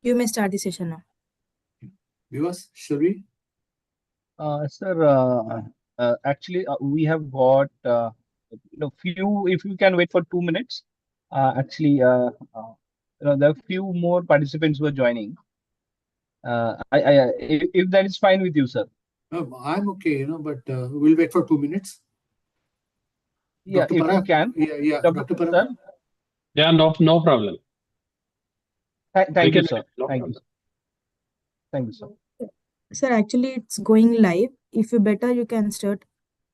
You may start the session now. Viewers, should we? Sir, actually, we have got few. If you can wait for 2 minutes, actually, there are few more participants who are joining. If that is fine with you, sir. I'm okay, but we'll wait for 2 minutes. Yeah, Dr. if you Parag, can, yeah, Dr. Dr. Parag. Sir. Yeah, no problem. Thank you, can sir. no Thank you. problem. Thank you, sir. Sir, actually, it's going live. If you better, you can start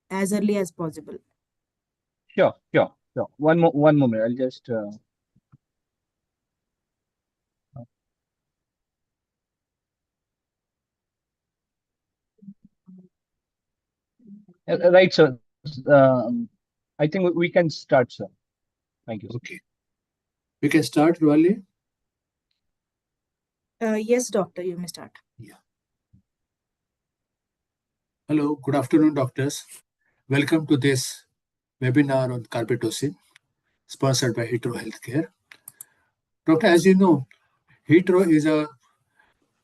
as early as possible. Sure. One moment. I'll just. Right, sir. I think we can start, sir. Thank you. Okay. We can start, Rwali? Yes, doctor, you may start. Yeah. Hello, good afternoon, doctors. Welcome to this webinar on Carbetocin, sponsored by Hetero Healthcare. Doctor, as you know, Hetero is a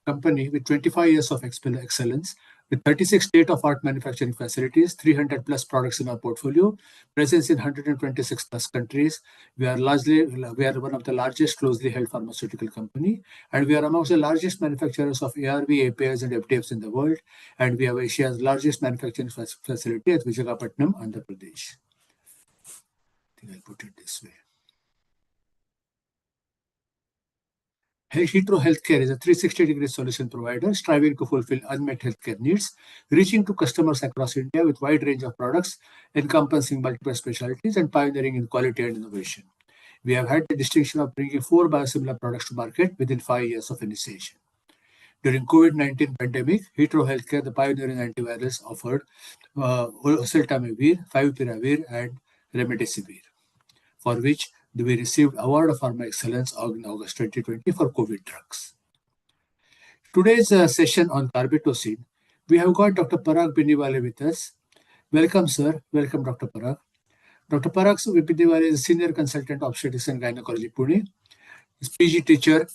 company with 25 years of excellence, with 36 state-of-art manufacturing facilities, 300 plus products in our portfolio, presence in 126 plus countries. We are one of the largest closely held pharmaceutical company, and we are amongst the largest manufacturers of ARV, APIs, and FDFs in the world. And we have Asia's largest manufacturing facility at Visakhapatnam, Andhra Pradesh. I think I'll put it this way. Hetero Healthcare is a 360-degree solution provider striving to fulfill unmet healthcare needs, reaching to customers across India with wide range of products encompassing multiple specialties and pioneering in quality and innovation. We have had the distinction of bringing 4 biosimilar products to market within 5 years of initiation. During COVID-19 pandemic, Hetero Healthcare, the pioneer in antivirals, offered oseltamivir, favipiravir, and remdesivir, for which we received Award of Pharma Excellence in August 2020 for COVID drugs. Today's session on Carbetocin, we have got Dr. Parag Biniwale with us. Welcome, sir. Welcome, Dr. Parag. Dr. Parag Biniwale is a Senior Consultant Obstetrics and Gynecology, Pune. He's PG teacher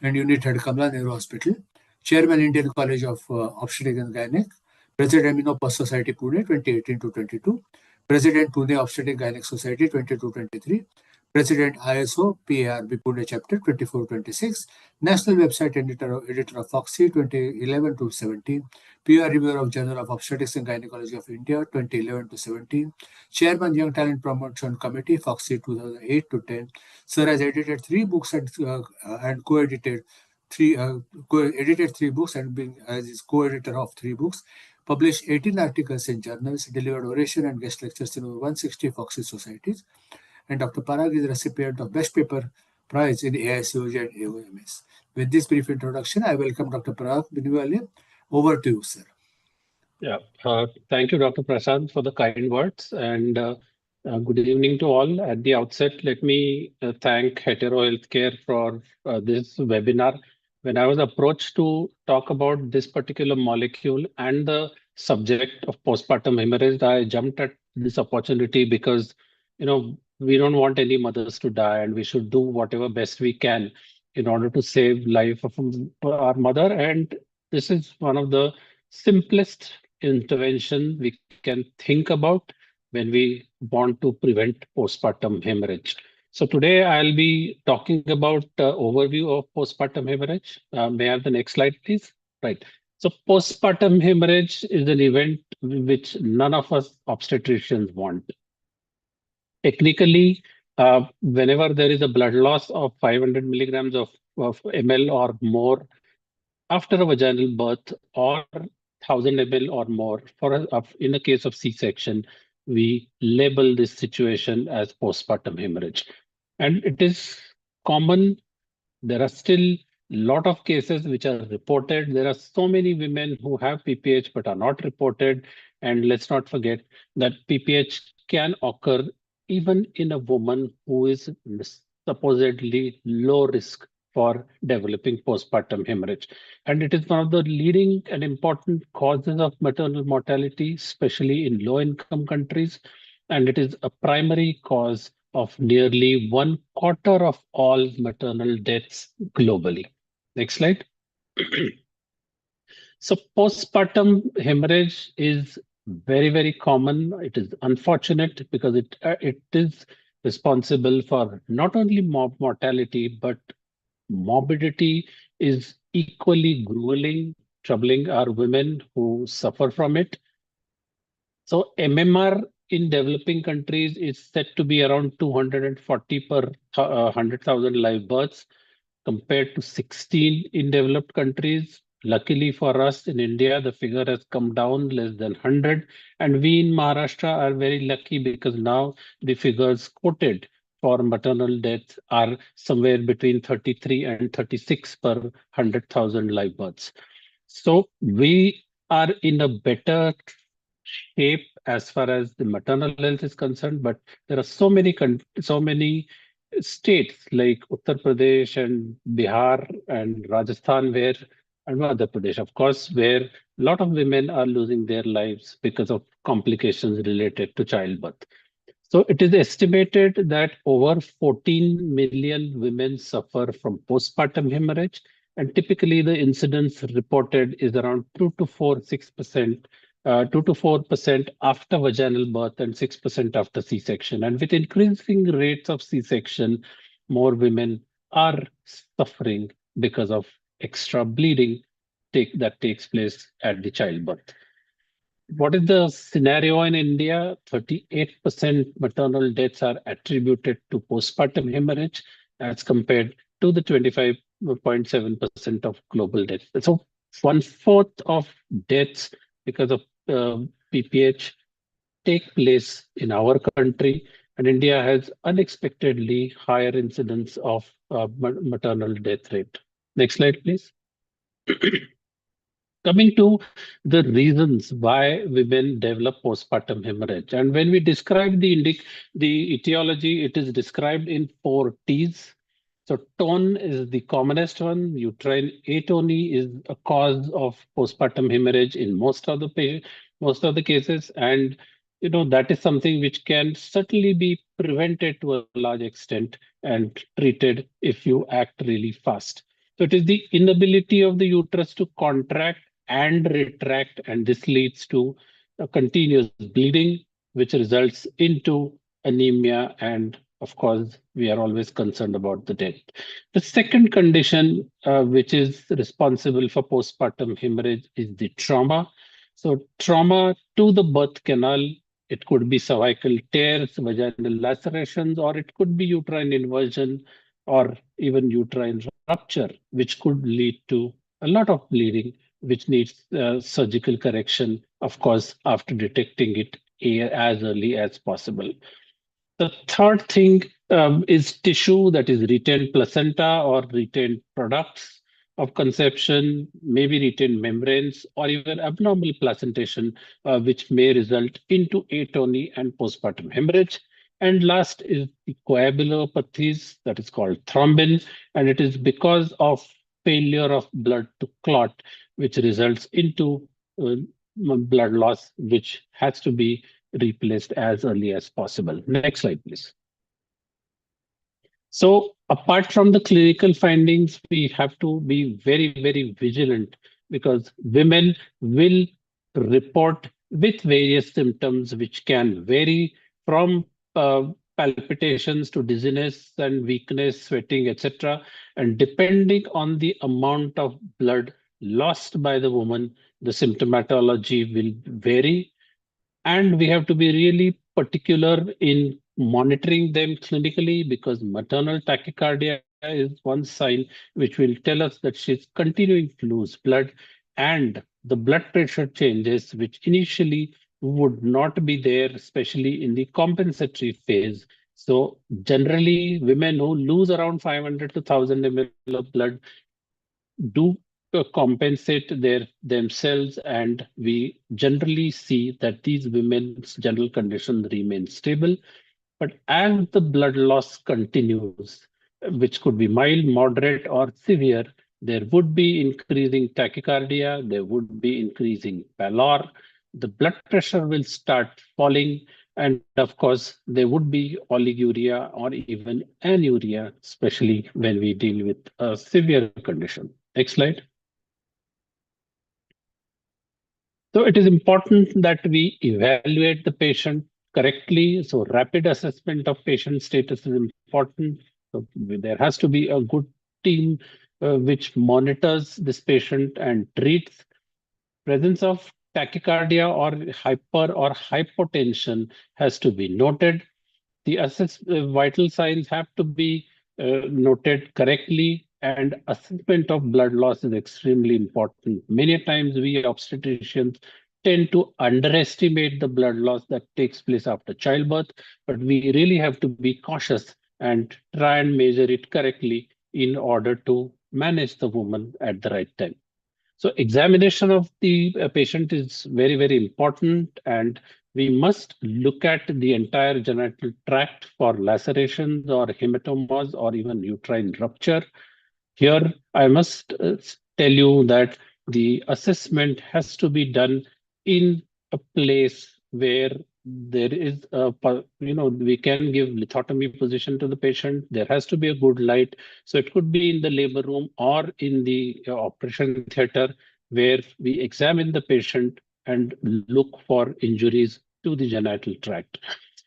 and Unit Head, Kamla Nehru Hospital. Chairman, Indian College of Obstetrics and Gynec. President, Menopause Society, Pune, 2018 to 22. President, Pune Obstetric Gynec Society, 22-23. President, ISO PARB Pune Chapter, 24-26. National Website Editor of Foxy, 2011 to 17. PR Reviewer of Journal of Obstetrics and Gynecology of India, 2011 to 17. Chairman, Young Talent Promotion Committee, Foxy, 2008 to 10. Sir has edited 3 books and co-edited 3 books and been as his co-editor of 3 books. Published 18 articles in journals, delivered oration and guest lectures in over 160 Foxy societies. And Dr. Parag is the recipient of Best Paper Prize in AICOG and AOMS. With this brief introduction, I welcome Dr. Parag Biniwale. Over to you, sir. Yeah, thank you, Dr. Prasad, for the kind words, and good evening to all. At the outset, let me thank Hetero Healthcare for this webinar. When I was approached to talk about this particular molecule and the subject of postpartum hemorrhage, I jumped at this opportunity because, we don't want any mothers to die, and we should do whatever best we can in order to save life of our mother. And this is one of the simplest intervention we can think about when we want to prevent postpartum hemorrhage. So today I'll be talking about overview of postpartum hemorrhage. May I have the next slide, please? Right. So postpartum hemorrhage is an event which none of us obstetricians want. Technically, whenever there is a blood loss of 500 milligrams of ml or more after a vaginal birth or 1000 ml or more in a case of C-section, we label this situation as postpartum hemorrhage. And it is common. There are still a lot of cases which are reported. There are so many women who have PPH but are not reported. And let's not forget that PPH can occur even in a woman who is supposedly low risk for developing postpartum hemorrhage. And it is one of the leading and important causes of maternal mortality, especially in low-income countries. And it is a primary cause of nearly 1/4 of all maternal deaths globally. Next slide. So postpartum hemorrhage is very, very common. It is unfortunate because it is responsible for not only mortality, but morbidity is equally grueling, troubling our women who suffer from it. So MMR in developing countries is set to be around 240 per 100,000 live births compared to 16 in developed countries. Luckily for us in India, the figure has come down less than 100. And we in Maharashtra are very lucky because now the figures quoted for maternal deaths are somewhere between 33 and 36 per 100,000 live births. So we are in a better shape as far as the maternal health is concerned, but there are so many states like Uttar Pradesh and Bihar and Rajasthan where and Madhya Pradesh, of course, where a lot of women are losing their lives because of complications related to childbirth. So it is estimated that over 14 million women suffer from postpartum hemorrhage, and typically the incidence reported is around 2 to 4% after vaginal birth and 6% after C-section. And with increasing rates of C-section, more women are suffering because of extra bleeding that takes place at the childbirth. What is the scenario in India? 38% maternal deaths are attributed to postpartum hemorrhage as compared to the 25.7% of global deaths. So one fourth of deaths because of PPH take place in our country, and India has unexpectedly higher incidence of maternal death rate. Next slide, please. Coming to the reasons why women develop postpartum hemorrhage. And when we describe the etiology, it is described in 4 T's. So tone is the commonest one. Uterine atony is a cause of postpartum hemorrhage in most of the cases. And that is something which can certainly be prevented to a large extent and treated if you act really fast. So it is the inability of the uterus to contract and retract, and this leads to a continuous bleeding, which results into anemia, and of course, we are always concerned about the death. The second condition, which is responsible for postpartum hemorrhage, is the trauma. So trauma to the birth canal, it could be cervical tears, vaginal lacerations, or it could be uterine inversion, or even uterine rupture, which could lead to a lot of bleeding, which needs surgical correction, of course, after detecting it as early as possible. The third thing is tissue, that is retained placenta or retained products of conception, maybe retained membranes or even abnormal placentation, which may result into atony and postpartum hemorrhage. And last is the coagulopathies, that is called thrombin, and it is because of failure of blood to clot, which results into blood loss, which has to be replaced as early as possible. Next slide, please. So apart from the clinical findings, we have to be very, very vigilant because women will report with various symptoms which can vary from palpitations to dizziness and weakness, sweating, etc. And depending on the amount of blood lost by the woman, the symptomatology will vary, and we have to be really particular in monitoring them clinically because maternal tachycardia is one sign which will tell us that she's continuing to lose blood, and the blood pressure changes, which initially would not be there, especially in the compensatory phase. So generally, women who lose around 500 to 1000 ml of blood do compensate themselves, and we generally see that these women's general condition remains stable. But as the blood loss continues, which could be mild, moderate, or severe, there would be increasing tachycardia, there would be increasing pallor, the blood pressure will start falling, and of course, there would be oliguria or even anuria, especially when we deal with a severe condition. Next slide. So it is important that we evaluate the patient correctly. So rapid assessment of patient status is important. So there has to be a good team which monitors this patient and treats. Presence of tachycardia or hyper or hypotension has to be noted. The vital signs have to be noted correctly, and assessment of blood loss is extremely important. Many times we obstetricians tend to underestimate the blood loss that takes place after childbirth, but we really have to be cautious and try and measure it correctly in order to manage the woman at the right time. So examination of the patient is very, very important, and we must look at the entire genital tract for lacerations or hematomas or even uterine rupture. Here, I must tell you that the assessment has to be done in a place where there is we can give lithotomy position to the patient. There has to be a good light. So it could be in the labor room or in the operation theater where we examine the patient and look for injuries to the genital tract.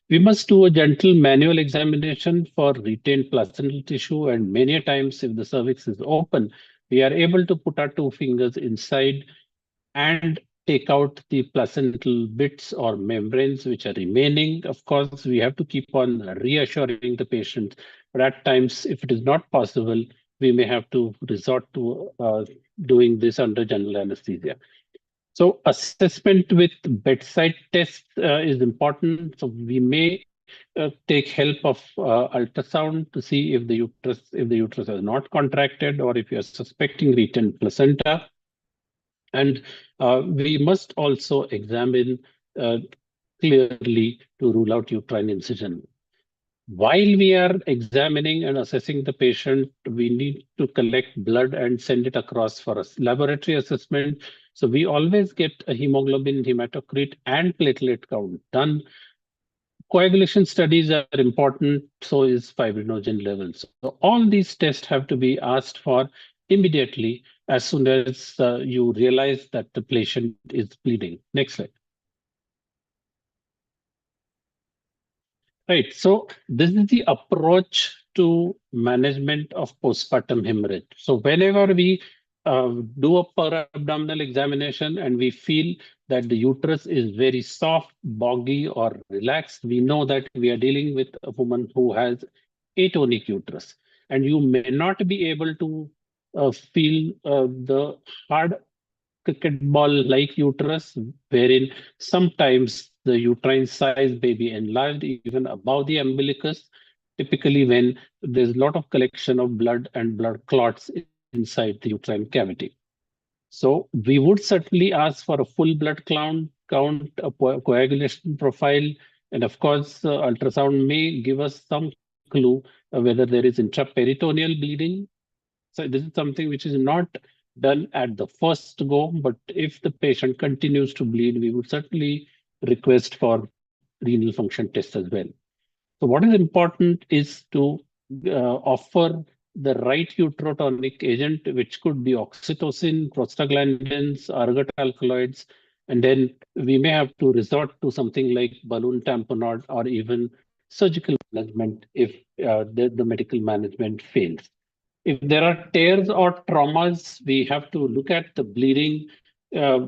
We must do a gentle manual examination for retained placental tissue, and many times, if the cervix is open, we are able to put our two fingers inside and take out the placental bits or membranes which are remaining. Of course, we have to keep on reassuring the patient, but at times, if it is not possible, we may have to resort to doing this under general anesthesia. So assessment with bedside tests is important. So we may take help of ultrasound to see if the uterus has not contracted or if you are suspecting retained placenta. And we must also examine clearly to rule out uterine incision. While we are examining and assessing the patient, we need to collect blood and send it across for a laboratory assessment. So we always get a hemoglobin, hematocrit, and platelet count done. Coagulation studies are important, so is fibrinogen levels. So all these tests have to be asked for immediately as soon as you realize that the patient is bleeding. Next slide. Right. So this is the approach to management of postpartum hemorrhage. So whenever we do a per-abdominal examination and we feel that the uterus is very soft, boggy, or relaxed, we know that we are dealing with a woman who has atonic uterus. And you may not be able to feel the hard cricket ball-like uterus, wherein sometimes the uterine size may be enlarged even above the umbilicus, typically when there's a lot of collection of blood and blood clots inside the uterine cavity. So we would certainly ask for a full blood count, a coagulation profile, and of course, ultrasound may give us some clue whether there is intraperitoneal bleeding. So this is something which is not done at the first go, but if the patient continues to bleed, we would certainly request for renal function tests as well. So what is important is to offer the right uterotonic agent, which could be oxytocin, prostaglandins, argot alkaloids, and then we may have to resort to something like balloon tamponade or even surgical management if the medical management fails. If there are tears or traumas, we have to look at the bleeding uh,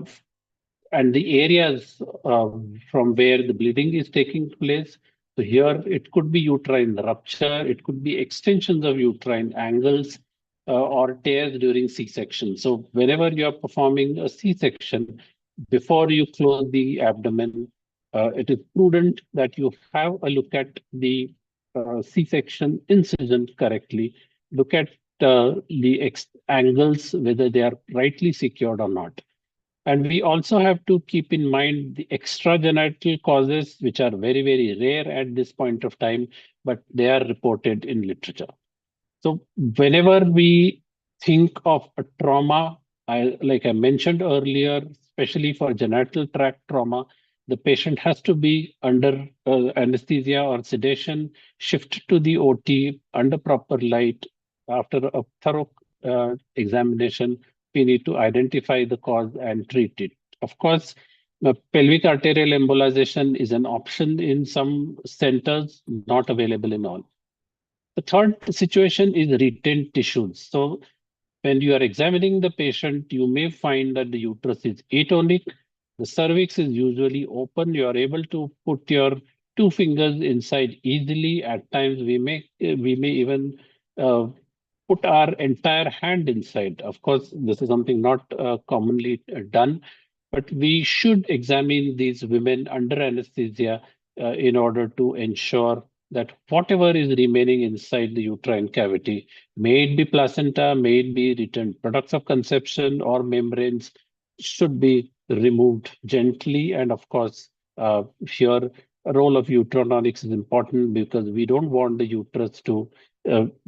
and the areas from where the bleeding is taking place. So here it could be uterine rupture, it could be extensions of uterine angles or tears during C-section. So whenever you are performing a C-section, before you close the abdomen, it is prudent that you have a look at the C-section incision correctly. Look at the angles, whether they are rightly secured or not. And we also have to keep in mind the extragenital causes, which are very, very rare at this point of time, but they are reported in literature. So whenever we think of a trauma, like I mentioned earlier, especially for genital tract trauma, the patient has to be under anesthesia or sedation, shifted to the OT under proper light after a thorough examination, we need to identify the cause and treat it. Of course, pelvic arterial embolization is an option in some centers, not available in all. The third situation is retained tissues. So when you are examining the patient, you may find that the uterus is atonic, the cervix is usually open. You are able to put your two fingers inside easily. At times, we may even uh, put our entire hand inside. Of course, this is something not commonly done, but we should examine these women under anesthesia in order to ensure that whatever is remaining inside the uterine cavity, may it be placenta, may it be retained products of conception or membranes, should be removed gently. And of course, here role of uteronics is important because we don't want the uterus to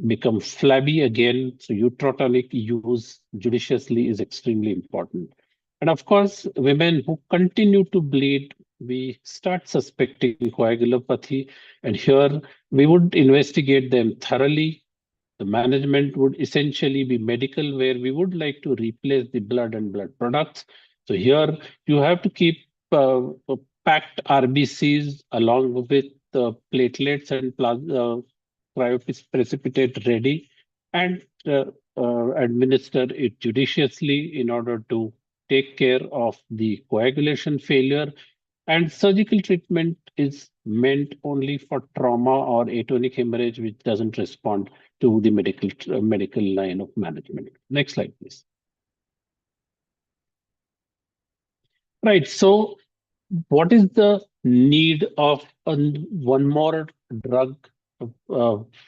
become flabby again. So uterotonic use judiciously is extremely important. And of course, women who continue to bleed, we start suspecting coagulopathy. And here we would investigate them thoroughly. The management would essentially be medical, where we would like to replace the blood and blood products. So here you have to keep packed RBCs along with platelets and plasma, cryoprecipitate ready, and administer it judiciously in order to take care of the coagulation failure. And surgical treatment is meant only for trauma or atonic hemorrhage, which doesn't respond to the medical line of management. Next slide, please. Right. So, what is the need of one more drug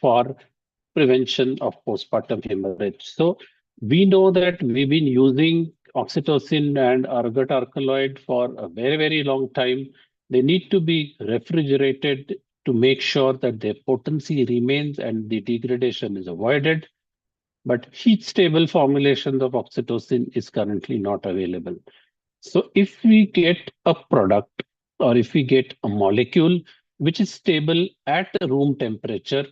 for prevention of postpartum hemorrhage? So, we know that we've been using oxytocin and ergot alkaloid for a very, very long time. They need to be refrigerated to make sure that their potency remains and the degradation is avoided. But heat stable formulations of oxytocin is currently not available. So if we get a product or if we get a molecule which is stable at room temperature,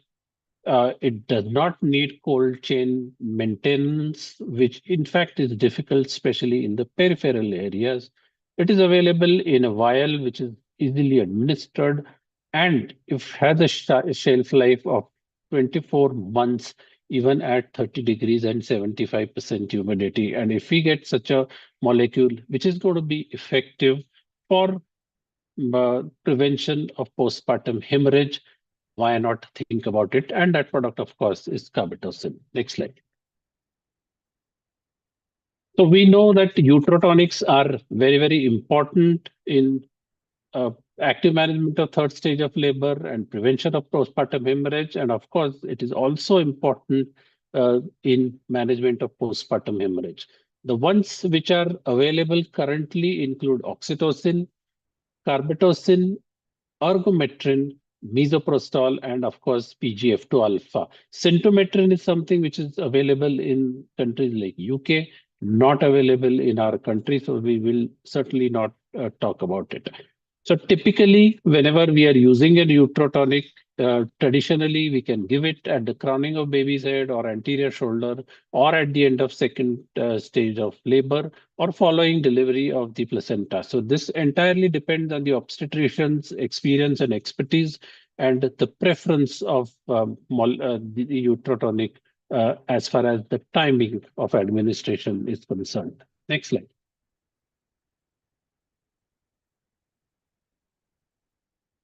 it does not need cold chain maintenance, which in fact is difficult, especially in the peripheral areas. It is available in a vial which is easily administered, and if has a shelf life of 24 months, even at 30 degrees and 75% humidity. And if we get such a molecule which is going to be effective for prevention of postpartum hemorrhage, why not think about it? And that product, of course, is carbetocin. Next slide. So we know that uterotonics are very, very important in active management of third stage of labor and prevention of postpartum hemorrhage. And of course, it is also important in management of postpartum hemorrhage. The ones which are available currently include oxytocin, carbetocin, ergometrin, misoprostol, and of course PGF2 alpha. Centometrin is something which is available in countries like UK, not available in our country, so we will certainly not talk about it. So typically, whenever we are using a uterotonic, traditionally we can give it at the crowning of baby's head or anterior shoulder, or at the end of second stage of labor, or following delivery of the placenta. So this entirely depends on the obstetrician's experience and expertise and the preference of the uterotonic as far as the timing of administration is concerned. Next slide.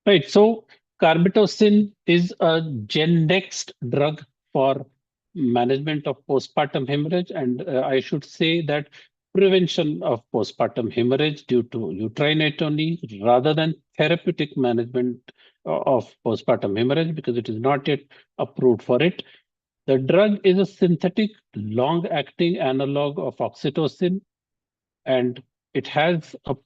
Right. So carbetocin is a Gen Next drug for management of postpartum hemorrhage, and I should say that prevention of postpartum hemorrhage due to uterine atony rather than therapeutic management of postpartum hemorrhage, because it is not yet approved for it. The drug is a synthetic long-acting analog of oxytocin, and it has a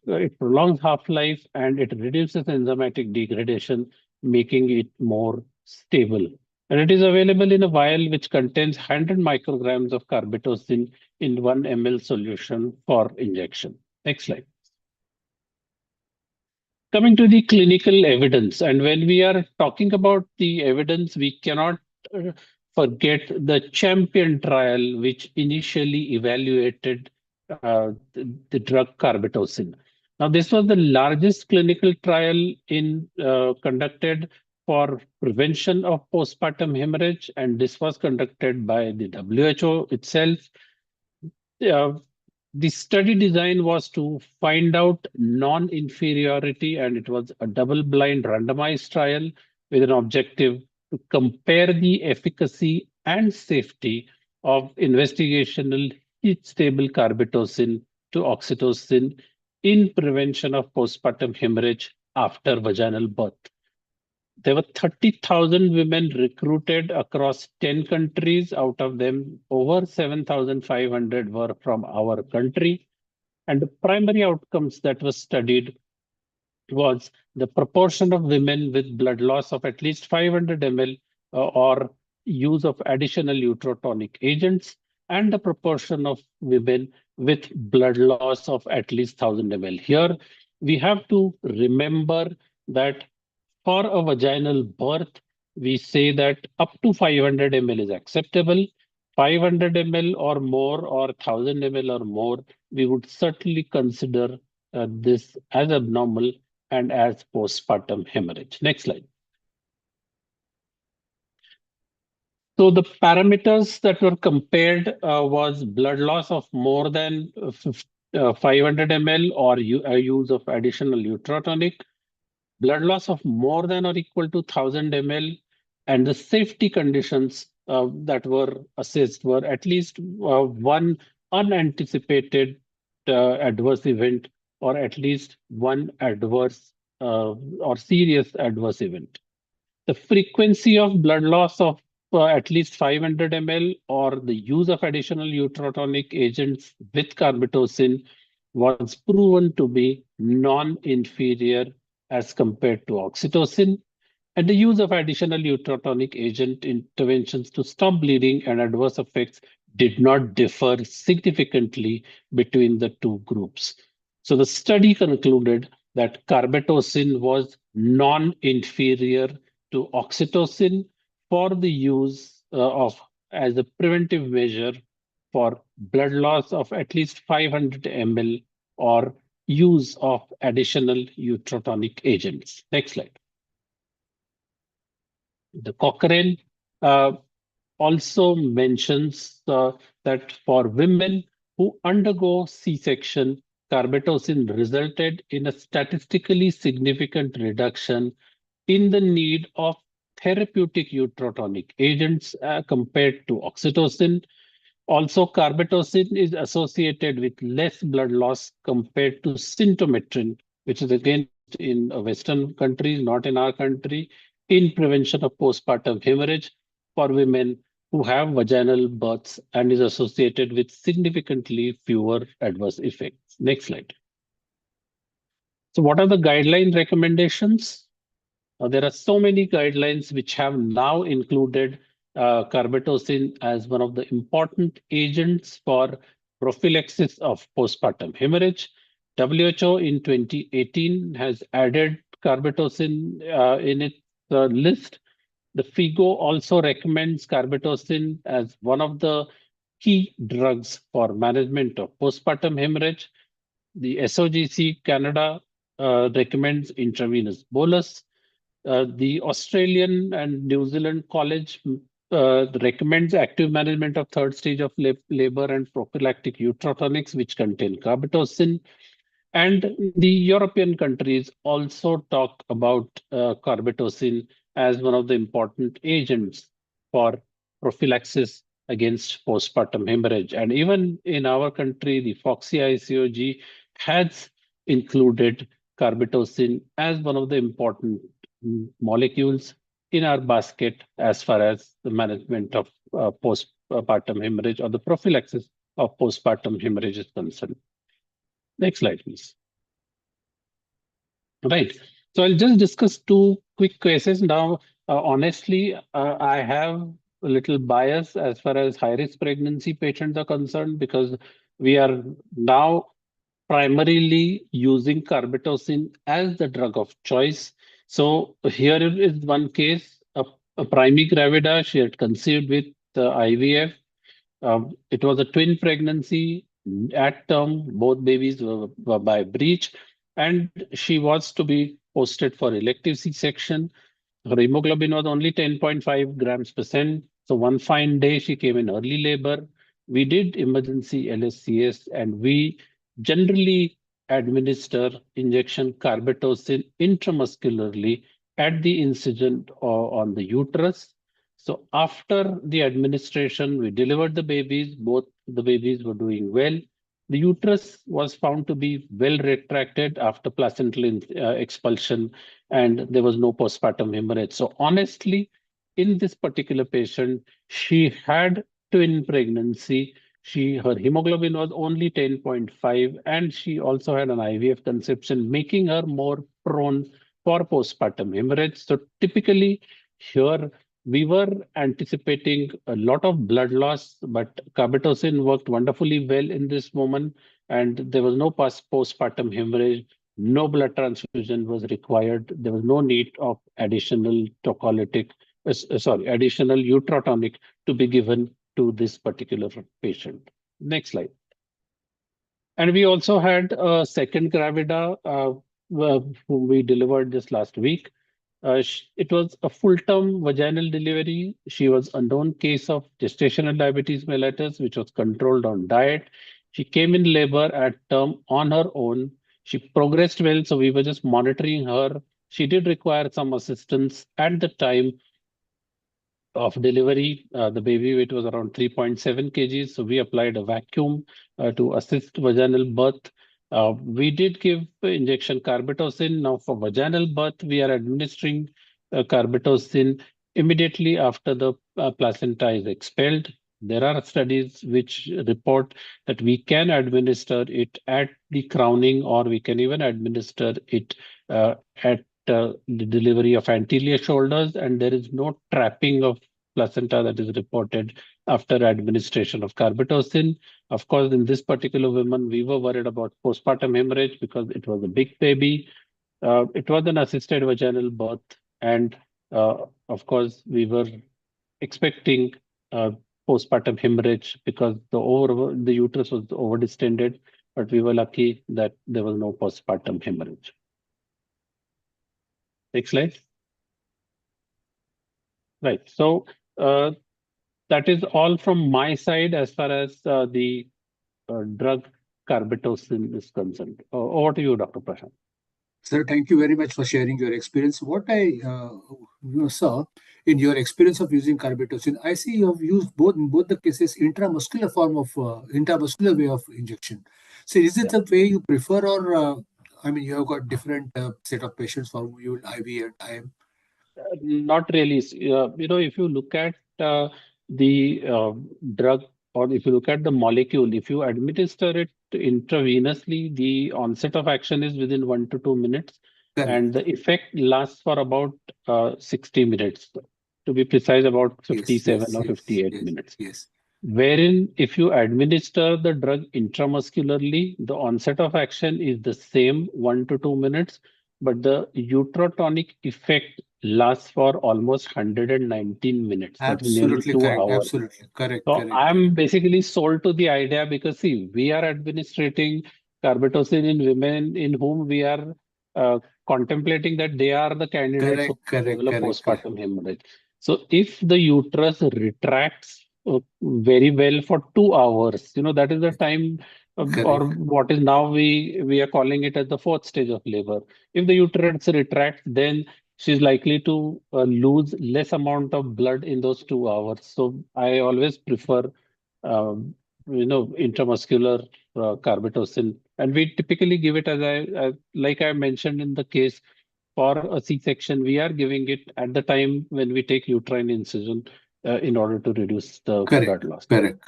it prolongs half-life, and it reduces enzymatic degradation, making it more stable. And it is available in a vial which contains 100 micrograms of carbetocin in 1 ml solution for injection. Next slide. Coming to the clinical evidence, and when we are talking about the evidence, we cannot forget the champion trial, which initially evaluated the drug Carbetocin. Now, this was the largest clinical trial conducted for prevention of postpartum hemorrhage, and this was conducted by the WHO itself. Uh, the study design was to find out non-inferiority, and it was a double-blind randomized trial with an objective to compare the efficacy and safety of investigational heat-stable Carbetocin to oxytocin in prevention of postpartum hemorrhage after vaginal birth. There were 30,000 women recruited across 10 countries. Out of them, over 7,500 were from our country. And the primary outcomes that were studied was the proportion of women with blood loss of at least 500 ml or use of additional uterotonic agents, and the proportion of women with blood loss of at least 1,000 ml. Here, we have to remember that for a vaginal birth, we say that up to 500 ml is acceptable. 500 ml or more, or 1,000 ml or more, we would certainly consider this as abnormal and as postpartum hemorrhage. Next slide. So the parameters that were compared was blood loss of more than 500 ml or use of additional uterotonic, blood loss of more than or equal to 1,000 ml, and the safety conditions that were assessed were at least one unanticipated adverse event, or at least one adverse or serious adverse event. The frequency of blood loss of at least 500 ml or the use of additional uterotonic agents with Carbetocin was proven to be non-inferior as compared to oxytocin, and the use of additional uterotonic agent interventions to stop bleeding and adverse effects did not differ significantly between the two groups. So the study concluded that Carbetocin was non-inferior to oxytocin for the use of as a preventive measure for blood loss of at least 500 ml or use of additional uterotonic agents. Next slide. The Cochrane also mentions that for women who undergo C-section, Carbetocin resulted in a statistically significant reduction in the need of therapeutic uterotonic agents compared to oxytocin. Also, Carbetocin is associated with less blood loss compared to symptometrin, which is again in Western countries, not in our country, in prevention of postpartum hemorrhage for women who have vaginal births and is associated with significantly fewer adverse effects. Next slide. So what are the guideline recommendations? There are so many guidelines which have now included Carbetocin as one of the important agents for prophylaxis of postpartum hemorrhage. WHO in 2018 has added Carbetocin in its list. The FIGO also recommends Carbetocin as one of the key drugs for management of postpartum hemorrhage. The SOGC Canada recommends intravenous bolus. The Australian and New Zealand College recommends active management of third stage of labor and prophylactic uterotonics, which contain Carbetocin. And the European countries also talk about Carbetocin as one of the important agents for prophylaxis against postpartum hemorrhage. And even in our country, the FOXI ICOG has included Carbetocin as one of the important molecules in our basket as far as the management of postpartum hemorrhage or the prophylaxis of postpartum hemorrhage is concerned. Next slide, please. Right. So I'll just discuss two quick cases. Now, honestly, I have a little bias as far as high-risk pregnancy patients are concerned, because we are now primarily using Carbetocin as the drug of choice. So here is one case. A Primary gravida, she had conceived with IVF. It was a twin pregnancy. At term, both babies were by breech, and she was to be posted for elective C-section. Her hemoglobin was only 10.5 grams percent. So one fine day, she came in early labor. We did emergency LSCS, and we generally administer injection carbetocin intramuscularly at the incision or on the uterus. So after the administration, we delivered the babies. Both the babies were doing well. The uterus was found to be well retracted after placental expulsion, and there was no postpartum hemorrhage. So honestly, in this particular patient, she had twin pregnancy. Her hemoglobin was only 10.5, and she also had an IVF conception, making her more prone for postpartum hemorrhage. So typically, here we were anticipating a lot of blood loss, but carbetocin worked wonderfully well in this moment, and there was no postpartum hemorrhage. No blood transfusion was required. There was no need of additional additional utrotonic to be given to this particular patient. Next slide. And we also had a second gravida whom we delivered just last week. It was a full-term vaginal delivery. She was a known case of gestational diabetes mellitus, which was controlled on diet. She came in labor at term on her own. She progressed well, so we were just monitoring her. She did require some assistance at the time of delivery. The baby weight was around 3.7 kgs, so we applied a vacuum to assist vaginal birth. We did give injection carbetocin. Now, for vaginal birth, we are administering carbetocin immediately after the placenta is expelled. There are studies which report that we can administer it at the crowning, or we can even administer it at the delivery of anterior shoulders, and there is no trapping of placenta that is reported after administration of carbetocin. Of course, in this particular woman, we were worried about postpartum hemorrhage because it was a big baby. It was an assisted vaginal birth, and of course, we were expecting postpartum hemorrhage because the uterus was overdistended, but we were lucky that there was no postpartum hemorrhage. Next slide. Right. So that is all from my side as far as the drug carbetocin is concerned. Over to you, Dr. Prashant. Sir, thank you very much for sharing your experience. What I saw in your experience of using carbetocin, I see you have used in both the cases intramuscular way of injection. So is it the way you prefer, or I mean, you have got different set of patients for whom you will IV and IM? Not really. If you look at the drug, or if you look at the molecule, if you administer it intravenously, the onset of action is within 1 to 2 minutes, Correct. and the effect lasts for about 60 minutes. To be precise, about 57 or 58 minutes. Yes. Wherein, if you administer the drug intramuscularly, the onset of action is the same 1 to 2 minutes, but the utrotonic effect lasts for almost 119 minutes. That is nearly Absolutely 2 correct. hours. Absolutely correct. So Correct. I'm basically sold to the idea because, see, we are administrating carbetocin in women in whom we are uh, contemplating that they are the candidates who develop postpartum hemorrhage. So if the uterus retracts very well for 2 hours, that is the time, or what is now we are calling it as the fourth stage of labor. If the uterus retracts, then she's likely to lose less amount of blood in those 2 hours. So I always prefer, intramuscular carbetocin, and we typically give it like I mentioned in the case for a C-section, we are giving it at the time when we take uterine incision in order to reduce the blood loss. Correct.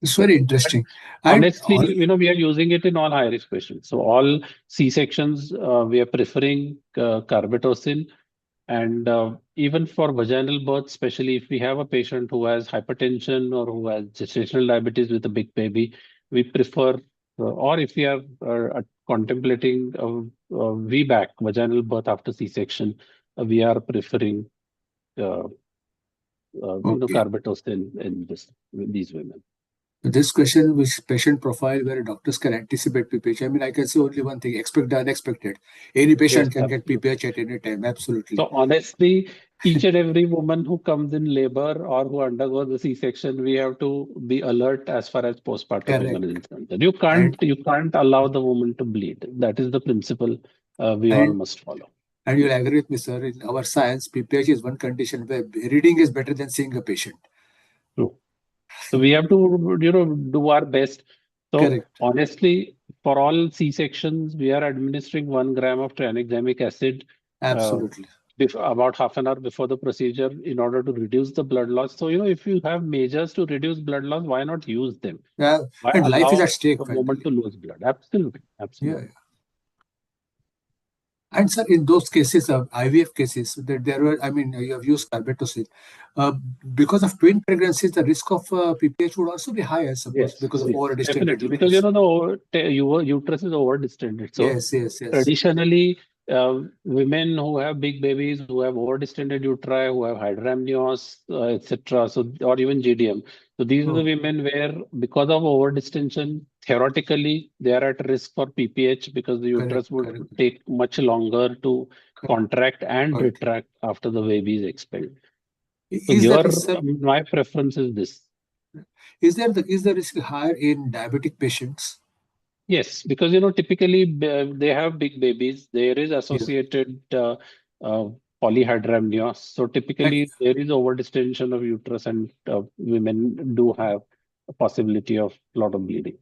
It's very interesting. Honestly, we are using it in all high-risk patients. So all C-sections, we are preferring carbetocin. And even for vaginal birth, especially if we have a patient who has hypertension or who has gestational diabetes with a big baby, we prefer, or if we are contemplating a VBAC, vaginal birth after C-section, we are preferring Okay. Carbetocin in these women. This question, which patient profile where doctors can anticipate PPH. I mean, I can say only one thing: expect the unexpected. Any patient Yes, can get absolutely. PPH at any time. Absolutely. So honestly, each and every woman who comes in labor or who undergoes the C-section, we have to be alert as far as postpartum Correct. women is concerned. You And can't allow the woman to bleed. That is the principle we all and must follow. and you'll agree with me, sir. In our science, PPH is one condition where reading is better than seeing a patient. True. So we have to, do our best. So Correct. honestly, for all C-sections, we are administering 1 gram of tranexamic acid uh, Absolutely. about half an hour before the procedure in order to reduce the blood loss. So, if you have measures to reduce blood loss, why not use them? Yeah. Why And life is at allow stake the woman finally. to lose blood? Absolutely. Yeah. Absolutely. And sir, in those cases of IVF cases, that there were, I mean, you have used carbetocin. Uh, because of twin pregnancies, the risk of PPH would also be high, I suppose, Yes, because of yes, over-distended definitely. Because uterus. your uterus is over distended. So Yes, yes, yes. traditionally, women who have big babies, who have over distended uteri, who have hydramnios, etc., so or even GDM. So these are the Oh, women where, because of over distension, theoretically they are at risk for PPH because the correct, uterus would correct, take much longer to correct. contract and Right. retract after the baby is expelled. So Is there your risk, sir? my preference is this. Is the risk higher in diabetic patients? Yes, because typically they have big babies. There is Yeah. associated uh, polyhydramnios. So And typically there is overdistension of uterus, and women do have a possibility of a lot of bleeding.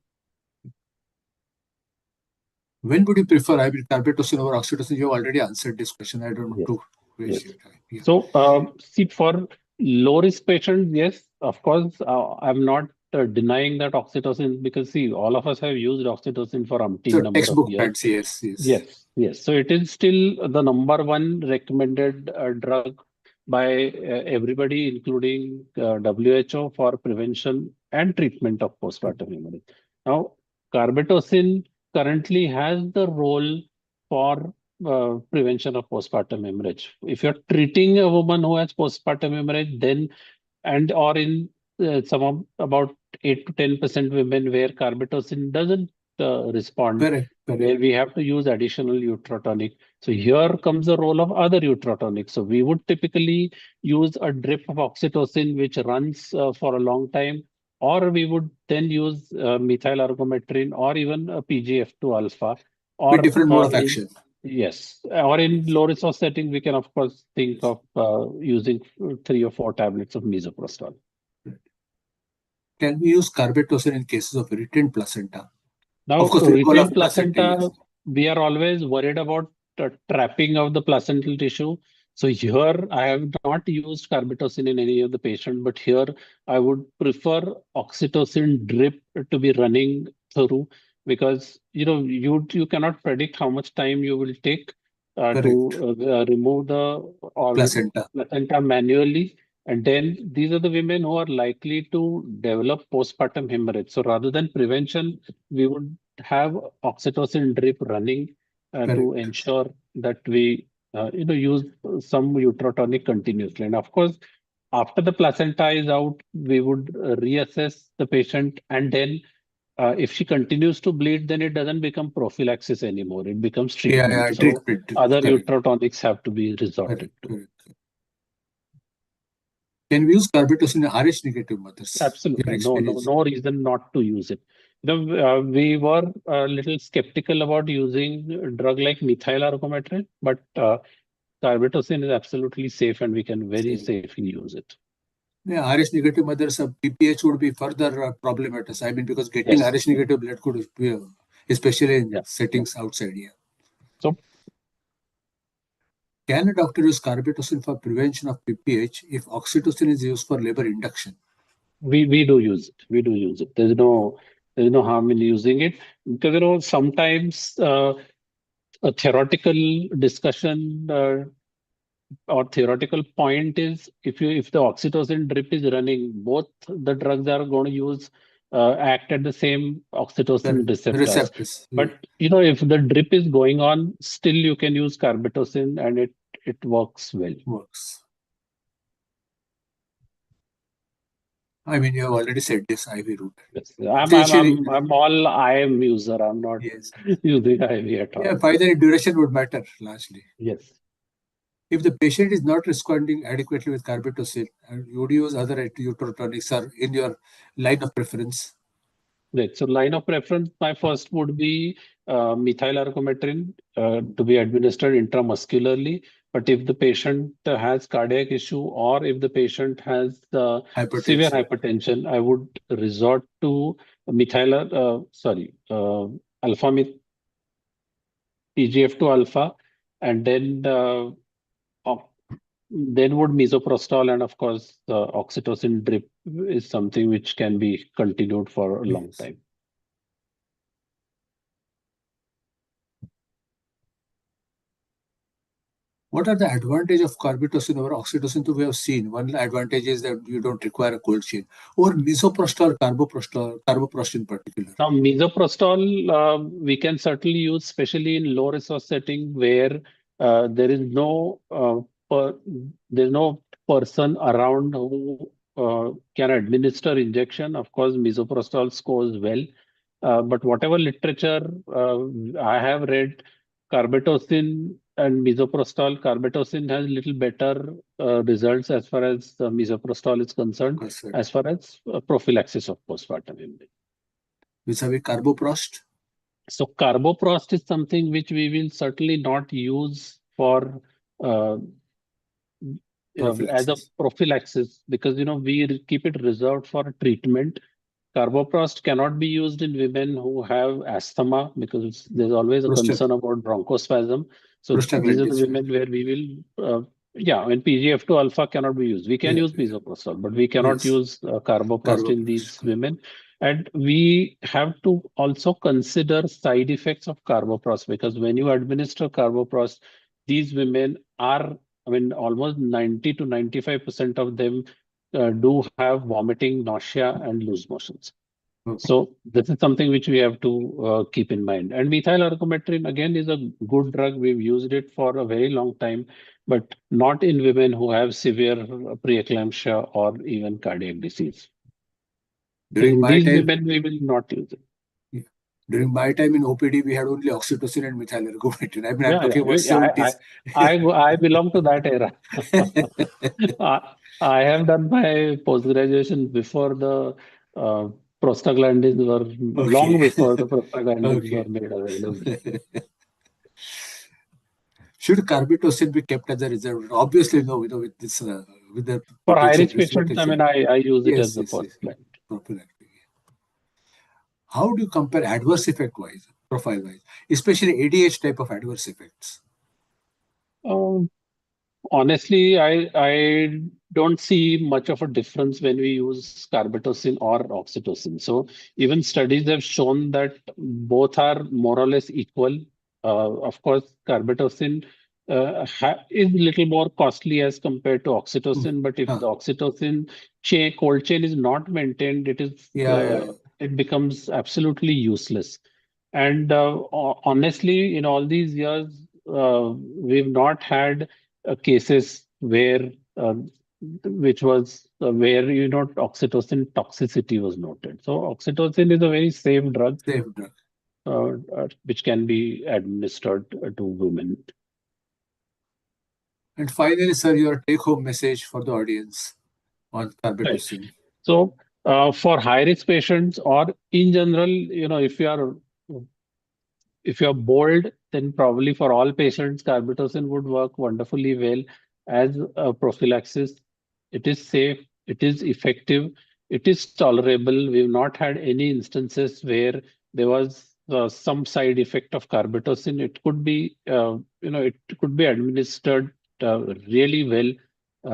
when would you prefer, I mean, carbetocin over oxytocin? You have already answered this question. I don't want Yes, to waste yes. your time. Yeah. So, see, for low risk patients, yes, of course, I'm not denying that oxytocin, because see, all of us have used oxytocin for umpteen So number of textbook years. pads, yes, yes. Yes, yes. So it is still the number one recommended drug by everybody, including WHO, for prevention and treatment of postpartum hemorrhage. Now, carbetocin currently has the role for prevention of postpartum hemorrhage. If you're treating a woman who has postpartum hemorrhage, then or in about 8 to 10% women where carbetocin doesn't respond, Correct, correct. where we have to use additional uterotonic. So here comes the role of other uterotonics. So we would typically use a drip of oxytocin which runs for a long time, or we would then use methyl argometrin or even a PGF2 alpha, With or different mode of action. yes, or in low resource setting, we can of course think of using 3 or 4 tablets of misoprostol. Can we use carbetocin in cases of retained placenta? Of Now, course, removal retained of placenta, placenta, yes. we are always worried about trapping of the placental tissue. So here, I have not used carbetocin in any of the patient, but here I would prefer oxytocin drip to be running through, because you cannot predict how much time you will take Correct. to remove the or Placenta. placenta manually. And then these are the women who are likely to develop postpartum hemorrhage. So rather than prevention, we would have oxytocin drip running to Correct. ensure that we use some uterotonic continuously. And of course, after the placenta is out, we would reassess the patient, and then if she continues to bleed, then it doesn't become prophylaxis anymore. It becomes Yeah, treatment. yeah, So treatment. other Correct. uterotonics have to be Correct. resorted to. Correct. Can we use carbetocin in RH negative mothers? Your Absolutely. No, no, experience. no reason not to use it. We were a little skeptical about using a drug like methyl argometrin, but carbetocin is absolutely safe, and we can very Same. safely use it. Yeah, RH negative mothers, PPH would be further problematized. I mean, because getting Yes. RH negative blood could be, especially in Yeah. settings outside here. So Can a doctor use carbetocin for prevention of PPH if oxytocin is used for labor induction? we do use it. We do use it. There's no harm in using it, because sometimes a theoretical discussion or theoretical point is, if the oxytocin drip is running, both the drugs are going to use act at the same oxytocin Correct. receptors. Receptors. Yeah. But if the drip is going on, still you can use carbetocin, and it works well. Works. I mean, you have already said this IV route. Yes. Essentially, I'm all IM user. I'm not yes. using IV at Yeah, all. finally, duration would matter largely. Yes. If the patient is not responding adequately with carbetocin, you would use other anti-uterotonics or in your line of preference. Right. So line of preference, my first would be methyl argometrin to be administered intramuscularly. But if the patient has cardiac issue or if the patient has severe Hypertension. hypertension, I would resort to alpha TGF2 alpha, and op- then would misoprostol, and of course oxytocin drip is something which can be continued for a long Yes. time. What are the advantages of carbetocin over oxytocin? So we have seen one advantage is that you don't require a cold chain, or misoprostol, carboprost in particular. Now, misoprostol, we can certainly use, especially in low resource setting where there is per, there's no person around who can administer injection. Of course, misoprostol scores well, but whatever literature I have read, carbetocin and misoprostol, carbetocin has little better results as far as misoprostol is concerned, Concern. as far as prophylaxis of postpartum hemorrhage. Vis-a-vis carboprost. So carboprost is something which we will certainly not use for uh, as a Prophylaxis. prophylaxis because we keep it reserved for treatment. Carboprost cannot be used in women who have asthma because there's always a concern about bronchospasm. So these are the Prostaglandins. women where we will, and PGF2 alpha cannot be used. We can Yeah, use misoprostol, but we cannot yes, use carboprost in these carboprost. women. And we have to also consider side effects of carboprost because when you administer carboprost, these women are, I mean, almost 90 to 95% of them do have vomiting, nausea, and loose motions. Okay. So this is something which we have to keep in mind. And methyl argometrin again is a good drug. We've used it for a very long time, but not in women who have severe preeclampsia or even cardiac disease. So During in my these time, women, we will not use it. yeah, during my time in OPD, we had only oxytocin and methyl ergometrin. I mean, I'm talking about Yeah. 70s. I belong to that era. I have done my post graduation before the uh, prostaglandins were long Okay. before the prostaglandins were Okay. made available. Should carbetocin be kept as a reserve? Obviously, no. With this, with the For high potential risk risk patients, I potential. mean, I use it as Yes, the yes, first yes. line. Prophylactic. How do you compare adverse effect wise, profile wise, especially ADH type of adverse effects? Um, Honestly, I don't see much of a difference when we use carbetocin or oxytocin. So even studies have shown that both are more or less equal. Of course, carbetocin is a little more costly as compared to Hmm. oxytocin. But if Huh. the oxytocin cold chain is not maintained, Yeah. it becomes absolutely useless. And honestly, in all these years, we've not had cases where which was where oxytocin toxicity was noted. So oxytocin is a very safe drug Safe drug. which can be administered to women. And finally, sir, your take-home message for the audience on Right. carbetocin. So for high risk patients or in general, if you're bold, then probably for all patients, carbetocin would work wonderfully well as a prophylaxis. It is safe, it is effective, it is tolerable. We've not had any instances where there was some side effect of carbetocin. It could be administered really well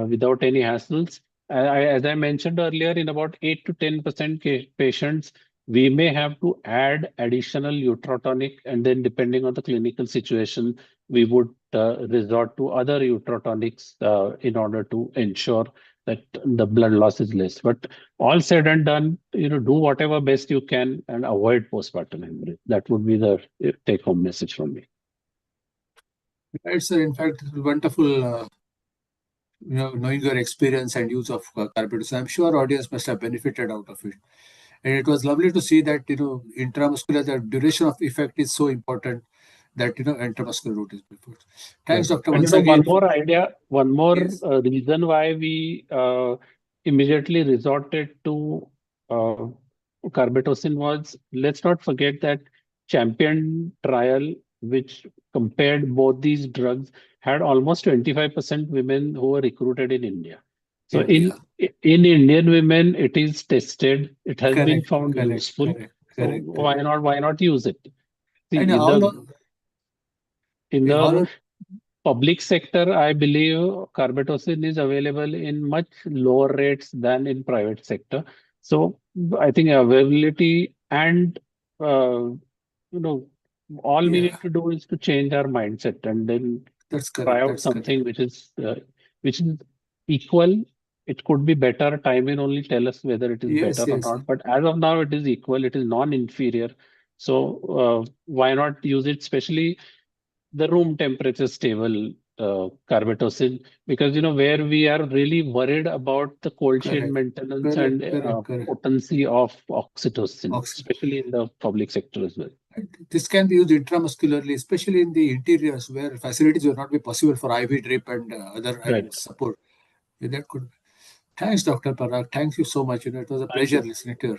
without any hassles. As I mentioned earlier, in about 8 to 10% patients, we may have to add additional uterotonic, and then depending on the clinical situation, we would resort to other uterotonics in order to ensure that the blood loss is less. But all said and done, do whatever best you can and avoid postpartum hemorrhage. That would be the take-home message from me. Right, sir. In fact, wonderful knowing your experience and use of Carbetocin. I'm sure audience must have benefited out of it. And it was lovely to see that, intramuscular, the duration of effect is so important that, intramuscular route is preferred. Thanks, Right. doctor, And once one again. more idea, one more Yes, reason why we immediately resorted to uh, Carbetocin was, let's not forget that Champion trial, which compared both these drugs, had almost 25% women who were recruited in India. So India. in Indian women, it is tested, it has been Correct, found correct, useful. correct, So correct, correct. why not use it? And See, in all the of, public sector, I believe Carbetocin is available in much lower rates than in private sector. So I think availability and you know all we yeah, need to do is to change our mindset and then that's try correct, out that's correct. something which is equal. It could be better. Time will only tell us whether it is better Yes, or yes. not. But as of now, it is equal. It is non-inferior. So why not use it, especially the room temperature stable Carbetocin, because where we are really worried about the cold chain Correct, maintenance correct, and correct, correct. potency of oxytocin, Oxygen. especially in the public sector as well. And this can be used intramuscularly, especially in the interiors where facilities will not be possible for IV drip and other Right. support. Yeah, that could. Thanks, Dr. Parag. Thank you so much. It was a Thank pleasure you. listening to you.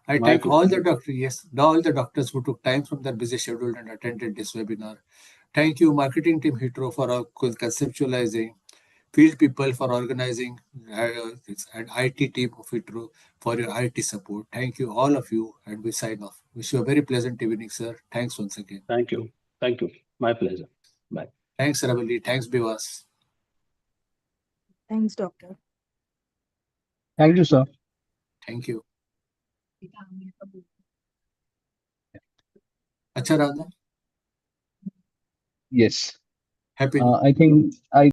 I My thank all pleasure. the doctors, yes, all the doctors who took time from their busy schedule and attended this webinar. Thank you, marketing team Hitro, for conceptualizing, field people for organizing, and IT team of Hitro for your IT support. Thank you, all of you, and we sign off. Wish you a very pleasant evening, sir. Thanks once again. Thank you. Thank you. My pleasure. Bye. Thanks, Ravali. Thanks, Bivas. Thanks, doctor. Thank you, sir. Thank you. Acha Radha. Yes. Happy New Year. I think